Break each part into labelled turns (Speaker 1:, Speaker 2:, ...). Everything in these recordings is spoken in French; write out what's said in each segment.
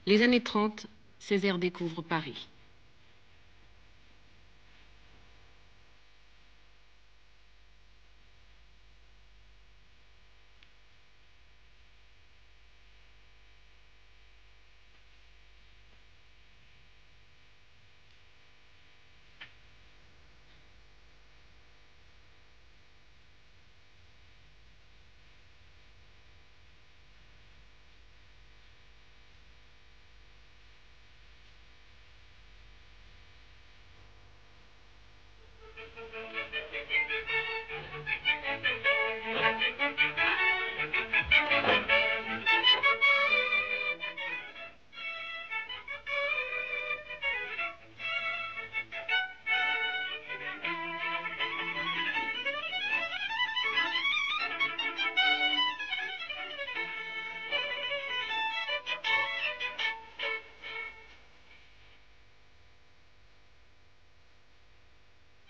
Speaker 1: Les années 30, Césaire découvre Paris.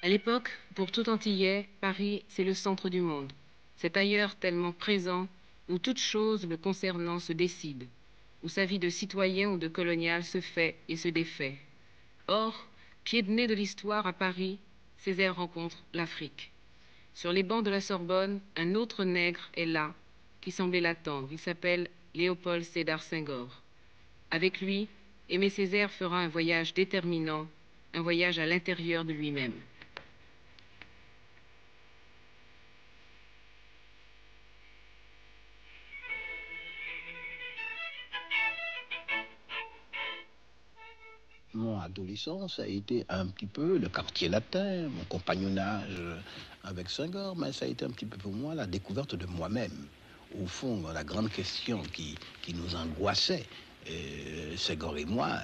Speaker 1: À l'époque, pour tout Antillais, Paris, c'est le centre du monde. Cet ailleurs tellement présent, où toute chose le concernant se décide, où sa vie de citoyen ou de colonial se fait et se défait. Or, pied de nez de l'histoire à Paris, Césaire rencontre l'Afrique. Sur les bancs de la Sorbonne, un autre nègre est là, qui semblait l'attendre. Il s'appelle Léopold Sédar Senghor. Avec lui, Aimé Césaire fera un voyage déterminant, un voyage à l'intérieur de lui-même.
Speaker 2: Mon adolescence a été un petit peu le quartier latin, mon compagnonnage avec Senghor, mais ça a été un petit peu pour moi la découverte de moi-même. Au fond, la grande question qui nous angoissait, Senghor et moi,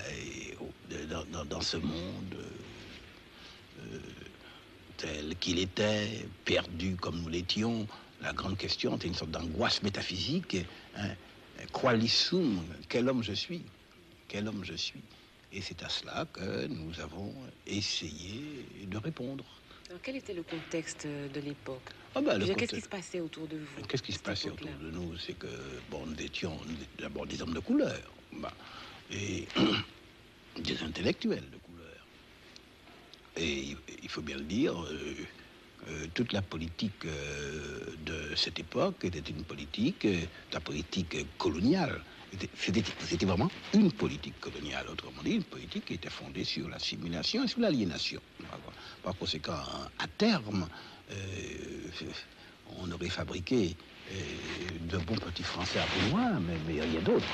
Speaker 2: dans ce monde tel qu'il était, perdu comme nous l'étions, la grande question était une sorte d'angoisse métaphysique. Hein, qualisum, quel homme je suis? Quel homme je suis? Et c'est à cela que nous avons essayé de répondre.
Speaker 1: Alors, quel était le contexte de l'époque? Qu'est-ce qui se passait autour de vous?
Speaker 2: Qu'est-ce qui se passait autour de nous? C'est que, bon, nous étions d'abord des hommes de couleur, et des intellectuels de couleur. Et il faut bien le dire, toute la politique de cette époque était une politique, la politique coloniale. C'était vraiment une politique coloniale, autrement dit, une politique qui était fondée sur l'assimilation et sur l'aliénation. Par conséquent, à terme, on aurait fabriqué de bons petits Français après mais rien d'autre.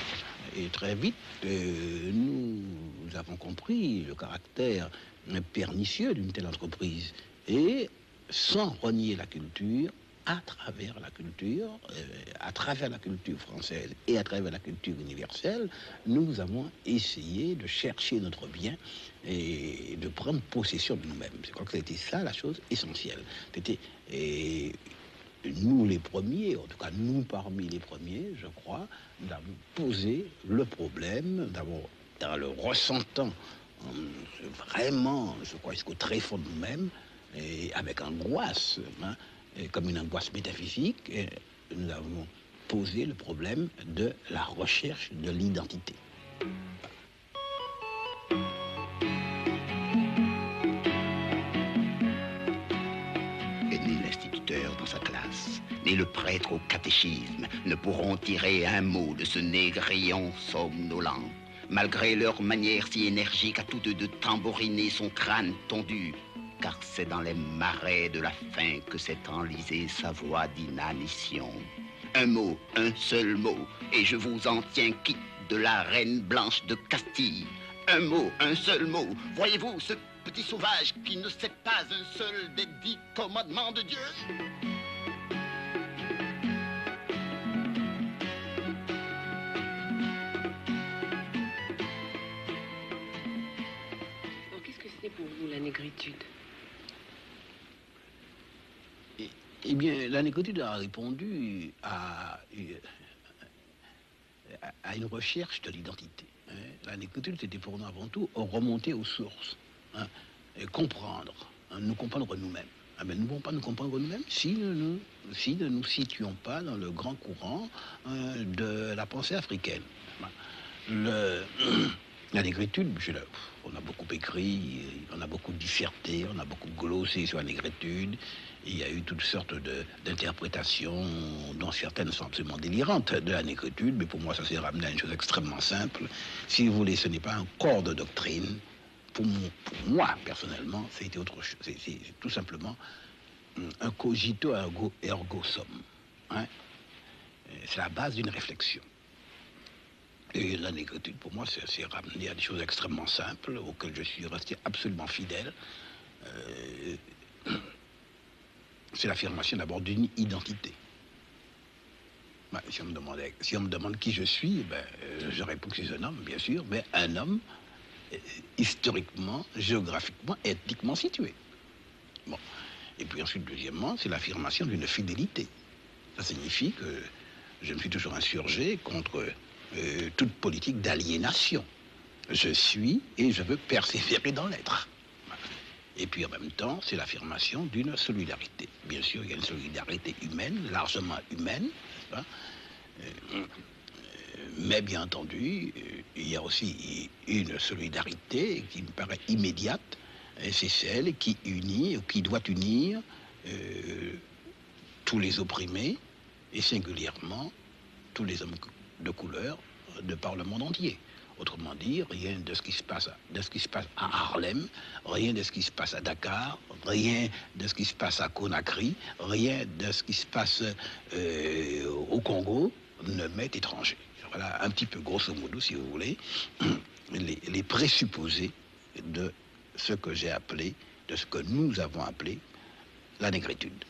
Speaker 2: Et très vite, nous avons compris le caractère pernicieux d'une telle entreprise. Et sans renier la culture, à travers la culture française et à travers la culture universelle, nous avons essayé de chercher notre bien et de prendre possession de nous-mêmes. Je crois que c'était ça la chose essentielle. C'était nous les premiers, en tout cas nous parmi les premiers, je crois, nous avons posé le problème, d'abord dans le ressentant vraiment, je crois, jusqu'au très fond de nous-mêmes, et avec angoisse, comme une angoisse métaphysique, nous avons posé le problème de la recherche de l'identité.
Speaker 3: Ni l'instituteur dans sa classe, ni le prêtre au catéchisme ne pourront tirer un mot de ce négrillon somnolent. Malgré leur manière si énergique à tous deux de tambouriner son crâne tondu, car c'est dans les marais de la faim que s'est enlisée sa voix d'inanition. Un mot, un seul mot, et je vous en tiens quitte de la reine blanche de Castille. Un mot, un seul mot, voyez-vous ce petit sauvage qui ne sait pas un seul des 10 commandements de Dieu?
Speaker 1: Pour vous, la négritude?
Speaker 2: Eh bien, la négritude a répondu à une recherche de l'identité. Hein. La négritude, c'était pour nous avant tout remonter aux sources, hein, et comprendre, hein, nous comprendre nous-mêmes. Ah ben, nous ne pouvons pas nous comprendre nous-mêmes si ne nous situons pas dans le grand courant de la pensée africaine. La négritude, on a beaucoup écrit, on a beaucoup disserté, on a beaucoup glossé sur la négritude. Il y a eu toutes sortes d'interprétations, dont certaines sont absolument délirantes, de la négritude, mais pour moi, ça s'est ramené à une chose extrêmement simple. Si vous voulez, ce n'est pas un corps de doctrine. Pour moi, personnellement, c'était autre chose. C'est tout simplement un cogito ergo sum. Hein? C'est la base d'une réflexion. Et la négritude, pour moi, c'est ramené à des choses extrêmement simples, auxquelles je suis resté absolument fidèle. C'est l'affirmation d'abord d'une identité. Ben, si on me demande qui je suis, ben, je réponds que je suis un homme, bien sûr, mais un homme historiquement, géographiquement, ethniquement situé. Bon. Et puis ensuite, deuxièmement, c'est l'affirmation d'une fidélité. Ça signifie que je me suis toujours insurgé contre toute politique d'aliénation. Je suis et je veux persévérer dans l'être. Et puis en même temps, c'est l'affirmation d'une solidarité. Bien sûr, il y a une solidarité humaine, largement humaine, mais bien entendu, il y a aussi une solidarité qui me paraît immédiate, et c'est celle qui unit, ou qui doit unir tous les opprimés, et singulièrement tous les hommes de couleur de par le monde entier. Autrement dit, rien de ce qui se passe à Harlem, rien de ce qui se passe à Dakar, rien de ce qui se passe à Conakry, rien de ce qui se passe au Congo ne m'est étranger. Voilà un petit peu grosso modo, si vous voulez, les présupposés de ce que j'ai appelé, de ce que nous avons appelé la négritude.